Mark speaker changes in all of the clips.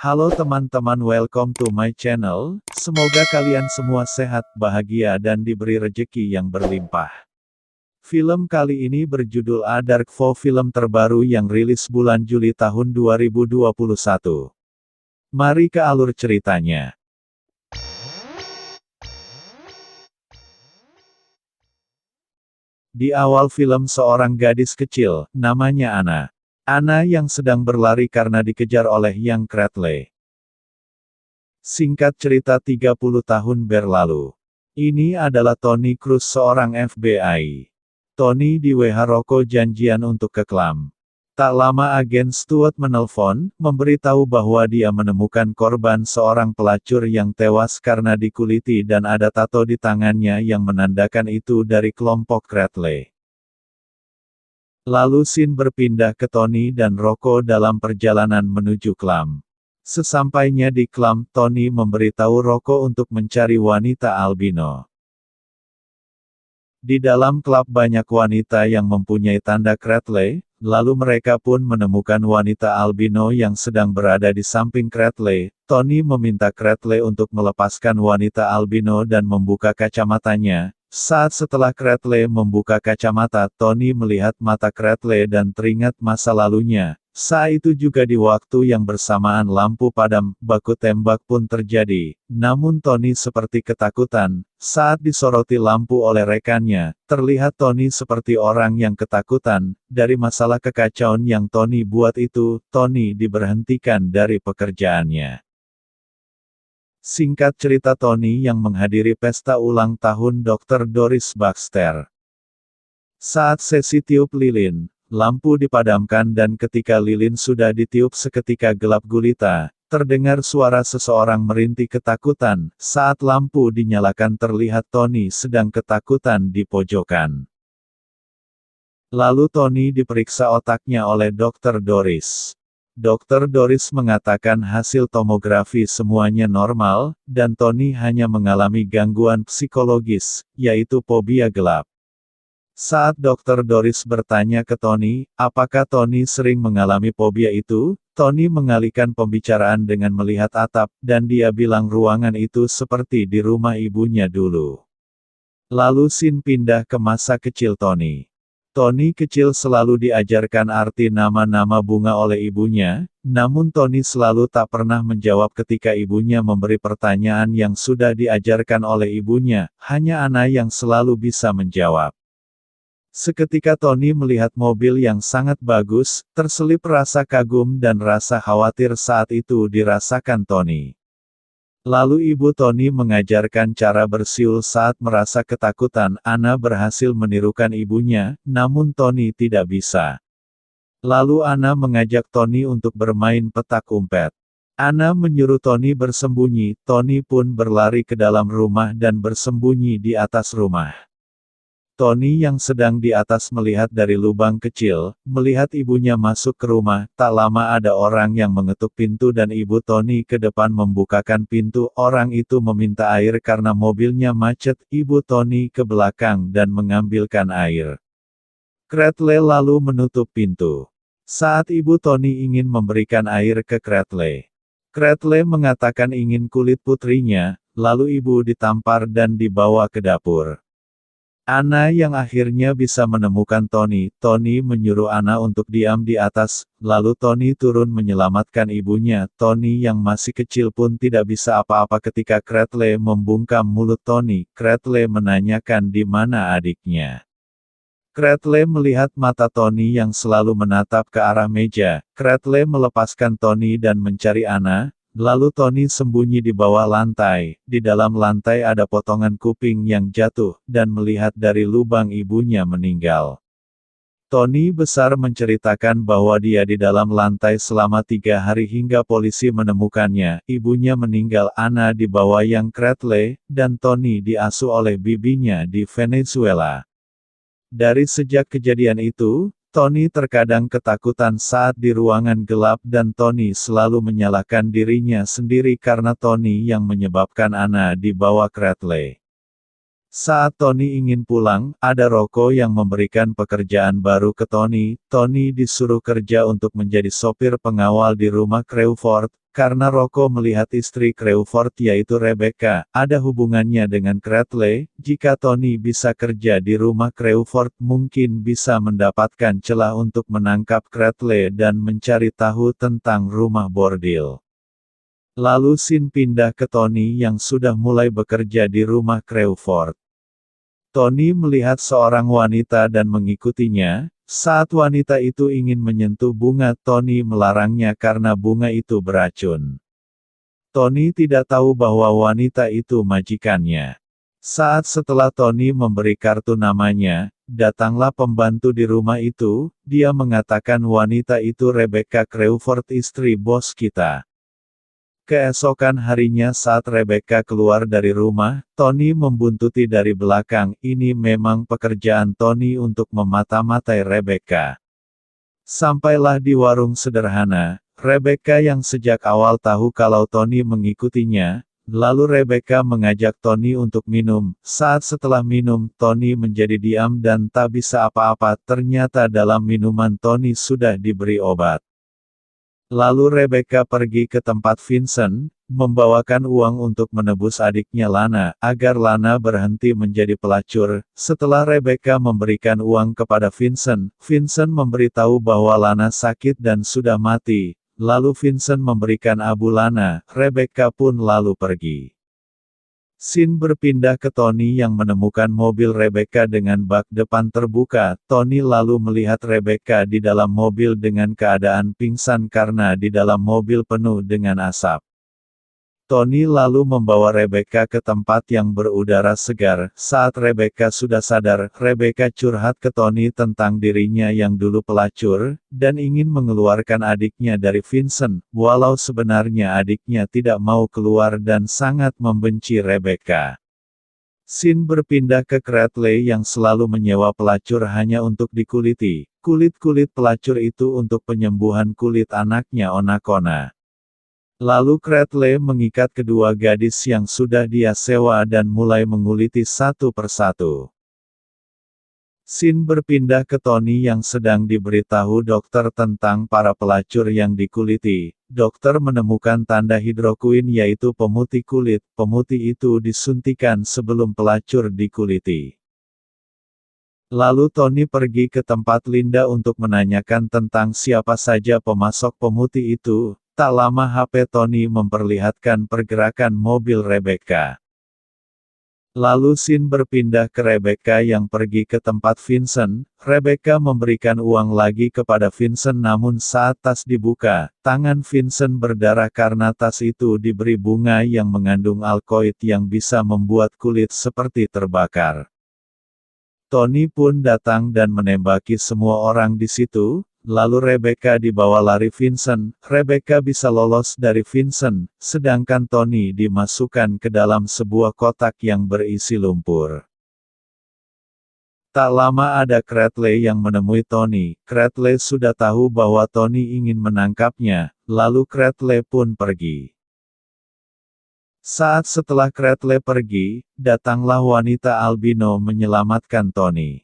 Speaker 1: Halo teman-teman, welcome to my channel. Semoga kalian semua sehat, bahagia dan diberi rejeki yang berlimpah. Film kali ini berjudul A Dark Vow, film terbaru yang rilis bulan Juli tahun 2021. Mari ke alur ceritanya. Di awal film, seorang gadis kecil, namanya Anna. Anna yang sedang berlari karena dikejar oleh Young Kratley. Singkat cerita, 30 tahun berlalu. Ini adalah Tony Cruz, seorang FBI. Tony di WH Rocco janjian untuk ke Klam. Tak lama agen Stuart menelpon, memberitahu bahwa dia menemukan korban, seorang pelacur yang tewas karena dikuliti dan ada tato di tangannya yang menandakan itu dari kelompok Kratley. Lalu scene berpindah ke Tony dan Rocco dalam perjalanan menuju Klam. Sesampainya di Klam, Tony memberitahu Rocco untuk mencari wanita albino. Di dalam klub banyak wanita yang mempunyai tanda Kratley, lalu mereka pun menemukan wanita albino yang sedang berada di samping Kratley. Tony meminta Kratley untuk melepaskan wanita albino dan membuka kacamatanya. Saat setelah Kratley membuka kacamata, Tony melihat mata Kratley dan teringat masa lalunya. Saat itu juga di waktu yang bersamaan lampu padam, baku tembak pun terjadi. Namun Tony seperti ketakutan. Saat disoroti lampu oleh rekannya, terlihat Tony seperti orang yang ketakutan. Dari masalah kekacauan yang Tony buat itu, Tony diberhentikan dari pekerjaannya. Singkat cerita, Tony yang menghadiri pesta ulang tahun Dr. Doris Baxter. Saat sesi tiup lilin, lampu dipadamkan dan ketika lilin sudah ditiup seketika gelap gulita, terdengar suara seseorang merintih ketakutan. Saat lampu dinyalakan terlihat Tony sedang ketakutan di pojokan. Lalu Tony diperiksa otaknya oleh Dr. Doris. Dr. Doris mengatakan hasil tomografi semuanya normal, dan Tony hanya mengalami gangguan psikologis, yaitu fobia gelap. Saat Dr. Doris bertanya ke Tony, apakah Tony sering mengalami fobia itu, Tony mengalihkan pembicaraan dengan melihat atap, dan dia bilang ruangan itu seperti di rumah ibunya dulu. Lalu scene pindah ke masa kecil Tony. Tony kecil selalu diajarkan arti nama-nama bunga oleh ibunya, namun Tony selalu tak pernah menjawab ketika ibunya memberi pertanyaan yang sudah diajarkan oleh ibunya, hanya Anna yang selalu bisa menjawab. Seketika Tony melihat mobil yang sangat bagus, terselip rasa kagum dan rasa khawatir saat itu dirasakan Tony. Lalu ibu Tony mengajarkan cara bersiul saat merasa ketakutan. Anna berhasil menirukan ibunya, namun Tony tidak bisa. Lalu Anna mengajak Tony untuk bermain petak umpet. Anna menyuruh Tony bersembunyi, Tony pun berlari ke dalam rumah dan bersembunyi di atas rumah. Tony yang sedang di atas melihat dari lubang kecil, melihat ibunya masuk ke rumah. Tak lama ada orang yang mengetuk pintu dan ibu Tony ke depan membukakan pintu. Orang itu meminta air karena mobilnya macet. Ibu Tony ke belakang dan mengambilkan air. Kratley lalu menutup pintu. Saat ibu Tony ingin memberikan air ke Kratley, Kratley mengatakan ingin kulit putrinya, lalu ibu ditampar dan dibawa ke dapur. Anna yang akhirnya bisa menemukan Tony. Tony menyuruh Anna untuk diam di atas, lalu Tony turun menyelamatkan ibunya. Tony yang masih kecil pun tidak bisa apa-apa ketika Kratley membungkam mulut Tony. Kratley menanyakan di mana adiknya. Kratley melihat mata Tony yang selalu menatap ke arah meja. Kratley melepaskan Tony dan mencari Anna. Lalu Tony sembunyi di bawah lantai. Di dalam lantai ada potongan kuping yang jatuh, dan melihat dari lubang ibunya meninggal. Tony besar menceritakan bahwa dia di dalam lantai selama 3 hari hingga polisi menemukannya. Ibunya meninggal. Anna dibawa Young Kratley, dan Tony diasuh oleh bibinya di Venezuela. Dari sejak kejadian itu, Tony terkadang ketakutan saat di ruangan gelap dan Tony selalu menyalahkan dirinya sendiri karena Tony yang menyebabkan Anna dibawa Kratley. Saat Tony ingin pulang, ada Rocco yang memberikan pekerjaan baru ke Tony. Tony disuruh kerja untuk menjadi sopir pengawal di rumah Crawford. karena Rocco melihat istri Crawford yaitu Rebecca, ada hubungannya dengan Cradley. Jika Tony bisa kerja di rumah Crawford mungkin bisa mendapatkan celah untuk menangkap Cradley dan mencari tahu tentang rumah bordil. Lalu scene pindah ke Tony yang sudah mulai bekerja di rumah Crawford. Tony melihat seorang wanita dan mengikutinya. Saat wanita itu ingin menyentuh bunga, Tony melarangnya karena bunga itu beracun. Tony tidak tahu bahwa wanita itu majikannya. Saat setelah Tony memberi kartu namanya, datanglah pembantu di rumah itu. Dia mengatakan wanita itu Rebecca Crawford, istri bos kita. Keesokan harinya saat Rebecca keluar dari rumah, Tony membuntuti dari belakang. Ini memang pekerjaan Tony untuk memata-matai Rebecca. Sampailah di warung sederhana, Rebecca yang sejak awal tahu kalau Tony mengikutinya, lalu Rebecca mengajak Tony untuk minum. Saat setelah minum, Tony menjadi diam dan tak bisa apa-apa. Ternyata dalam minuman Tony sudah diberi obat. Lalu Rebecca pergi ke tempat Vincent, membawakan uang untuk menebus adiknya Lana, agar Lana berhenti menjadi pelacur. Setelah Rebecca memberikan uang kepada Vincent, Vincent memberitahu bahwa Lana sakit dan sudah mati. Lalu Vincent memberikan abu Lana, Rebecca pun lalu pergi. Scene berpindah ke Tony yang menemukan mobil Rebecca dengan bak depan terbuka. Tony lalu melihat Rebecca di dalam mobil dengan keadaan pingsan karena di dalam mobil penuh dengan asap. Tony lalu membawa Rebecca ke tempat yang berudara segar. Saat Rebecca sudah sadar, Rebecca curhat ke Tony tentang dirinya yang dulu pelacur, dan ingin mengeluarkan adiknya dari Vincent, walau sebenarnya adiknya tidak mau keluar dan sangat membenci Rebecca. Scene berpindah ke Cradley yang selalu menyewa pelacur hanya untuk dikuliti. Kulit-kulit pelacur itu untuk penyembuhan kulit anaknya Onakona. Lalu Cradley mengikat kedua gadis yang sudah dia sewa dan mulai menguliti satu persatu. Scene berpindah ke Tony yang sedang diberitahu dokter tentang para pelacur yang dikuliti. Dokter menemukan tanda hidrokuin yaitu pemutih kulit. Pemutih itu disuntikan sebelum pelacur dikuliti. Lalu Tony pergi ke tempat Linda untuk menanyakan tentang siapa saja pemasok pemutih itu. Tak lama HP Tony memperlihatkan pergerakan mobil Rebecca. Lalu scene berpindah ke Rebecca yang pergi ke tempat Vincent. Rebecca memberikan uang lagi kepada Vincent namun saat tas dibuka, tangan Vincent berdarah karena tas itu diberi bunga yang mengandung alkoid yang bisa membuat kulit seperti terbakar. Tony pun datang dan menembaki semua orang di situ. Lalu Rebecca dibawa lari Vincent. Rebecca bisa lolos dari Vincent, sedangkan Tony dimasukkan ke dalam sebuah kotak yang berisi lumpur. Tak lama ada Cradley yang menemui Tony. Cradley sudah tahu bahwa Tony ingin menangkapnya, lalu Cradley pun pergi. Saat setelah Cradley pergi, datanglah wanita albino menyelamatkan Tony.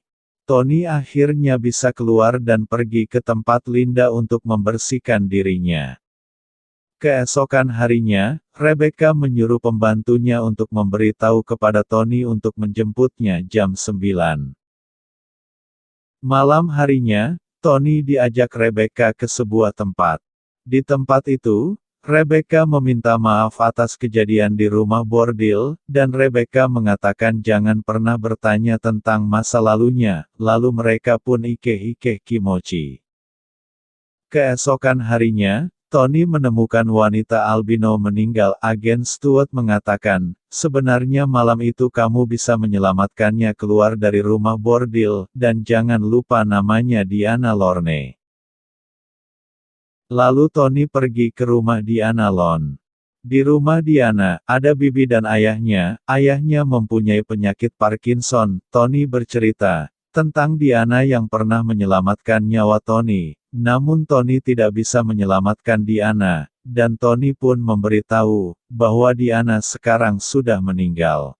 Speaker 1: Tony akhirnya bisa keluar dan pergi ke tempat Linda untuk membersihkan dirinya. Keesokan harinya, Rebecca menyuruh pembantunya untuk memberitahu kepada Tony untuk menjemputnya jam 9. Malam harinya, Tony diajak Rebecca ke sebuah tempat. Di tempat itu, Rebecca meminta maaf atas kejadian di rumah bordil, dan Rebecca mengatakan jangan pernah bertanya tentang masa lalunya, lalu mereka pun ikeh-ikeh kimochi. Keesokan harinya, Tony menemukan wanita albino meninggal. Agen Stewart mengatakan, sebenarnya malam itu kamu bisa menyelamatkannya keluar dari rumah bordil, dan jangan lupa namanya Diana Lorne. Lalu Tony pergi ke rumah Diana Lorne. Di rumah Diana, ada bibi dan ayahnya. Ayahnya mempunyai penyakit Parkinson. Tony bercerita tentang Diana yang pernah menyelamatkan nyawa Tony. Namun Tony tidak bisa menyelamatkan Diana, dan Tony pun memberitahu bahwa Diana sekarang sudah meninggal.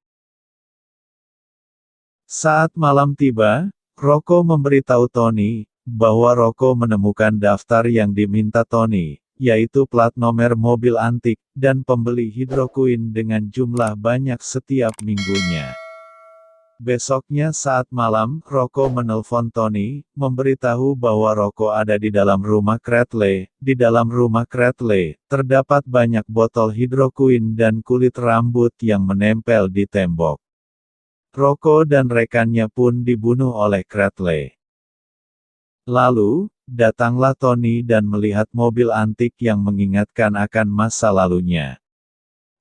Speaker 1: Saat malam tiba, Rocco memberitahu Tony bahwa Rocco menemukan daftar yang diminta Tony, yaitu plat nomor mobil antik, dan pembeli hidrokuin dengan jumlah banyak setiap minggunya. Besoknya saat malam, Rocco menelpon Tony, memberitahu bahwa Rocco ada di dalam rumah Cradley. Di dalam rumah Cradley, terdapat banyak botol hidrokuin dan kulit rambut yang menempel di tembok. Rocco dan rekannya pun dibunuh oleh Cradley. Lalu, datanglah Tony dan melihat mobil antik yang mengingatkan akan masa lalunya.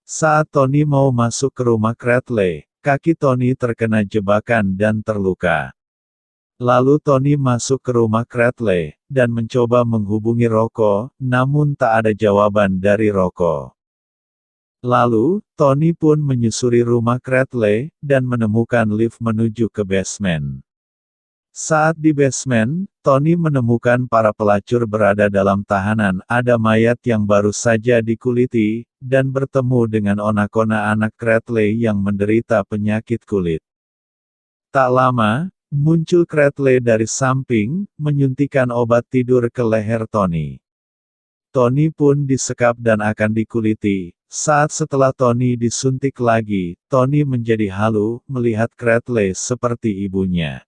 Speaker 1: Saat Tony mau masuk ke rumah Cradley, kaki Tony terkena jebakan dan terluka. Lalu Tony masuk ke rumah Cradley, dan mencoba menghubungi Rocco, namun tak ada jawaban dari Rocco. Lalu, Tony pun menyusuri rumah Cradley, dan menemukan lift menuju ke basement. Saat di basement, Tony menemukan para pelacur berada dalam tahanan, ada mayat yang baru saja dikuliti, dan bertemu dengan Onakona anak Cradley yang menderita penyakit kulit. Tak lama, muncul Cradley dari samping, menyuntikkan obat tidur ke leher Tony. Tony pun disekap dan akan dikuliti. Saat setelah Tony disuntik lagi, Tony menjadi halu, melihat Cradley seperti ibunya.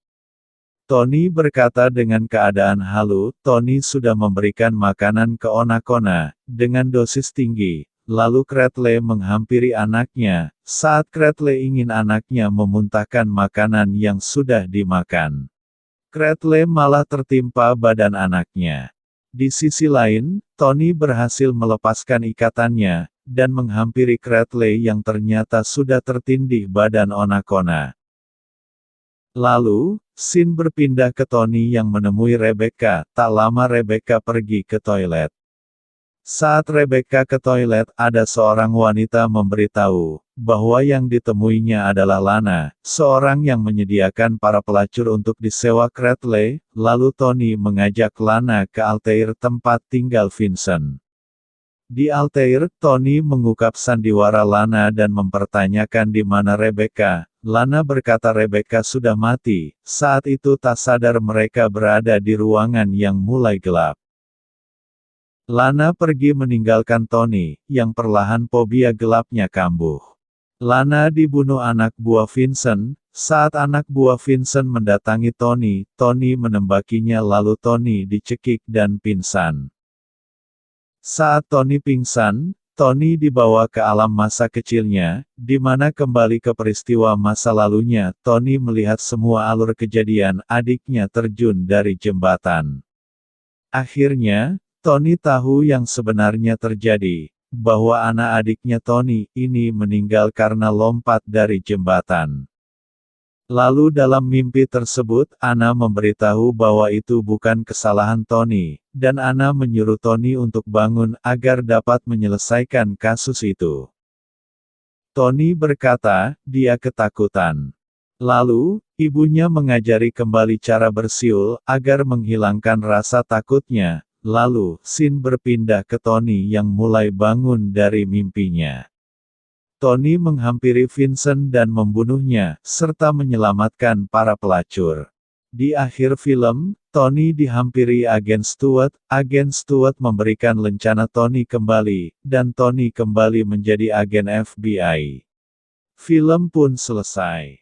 Speaker 1: Tony berkata dengan keadaan halu, Tony sudah memberikan makanan ke Onakona, dengan dosis tinggi. Lalu Cradley menghampiri anaknya, saat Cradley ingin anaknya memuntahkan makanan yang sudah dimakan. Cradley malah tertimpa badan anaknya. Di sisi lain, Tony berhasil melepaskan ikatannya, dan menghampiri Cradley yang ternyata sudah tertindih badan Onakona. Lalu, scene berpindah ke Tony yang menemui Rebecca. Tak lama Rebecca pergi ke toilet. Saat Rebecca ke toilet, ada seorang wanita memberitahu bahwa yang ditemuinya adalah Lana, seorang yang menyediakan para pelacur untuk disewa Cradley. Lalu Tony mengajak Lana ke Altair, tempat tinggal Vincent. Di Altair, Tony mengungkap sandiwara Lana dan mempertanyakan di mana Rebecca. Lana berkata Rebecca sudah mati. Saat itu tak sadar mereka berada di ruangan yang mulai gelap. Lana pergi meninggalkan Tony, yang perlahan fobia gelapnya kambuh. Lana dibunuh anak buah Vincent. Saat anak buah Vincent mendatangi Tony, Tony menembakinya lalu Tony dicekik dan pingsan. Saat Tony pingsan, Tony dibawa ke alam masa kecilnya, di mana kembali ke peristiwa masa lalunya. Tony melihat semua alur kejadian, adiknya terjun dari jembatan. Akhirnya, Tony tahu yang sebenarnya terjadi, bahwa anak adiknya Tony ini meninggal karena lompat dari jembatan. Lalu dalam mimpi tersebut, Anna memberitahu bahwa itu bukan kesalahan Tony, dan Anna menyuruh Tony untuk bangun agar dapat menyelesaikan kasus itu. Tony berkata, dia ketakutan. Lalu, ibunya mengajari kembali cara bersiul, agar menghilangkan rasa takutnya. Lalu, scene berpindah ke Tony yang mulai bangun dari mimpinya. Tony menghampiri Vincent dan membunuhnya, serta menyelamatkan para pelacur. Di akhir film, Tony dihampiri agen Stewart. Agen Stewart memberikan lencana Tony kembali, dan Tony kembali menjadi agen FBI. Film pun selesai.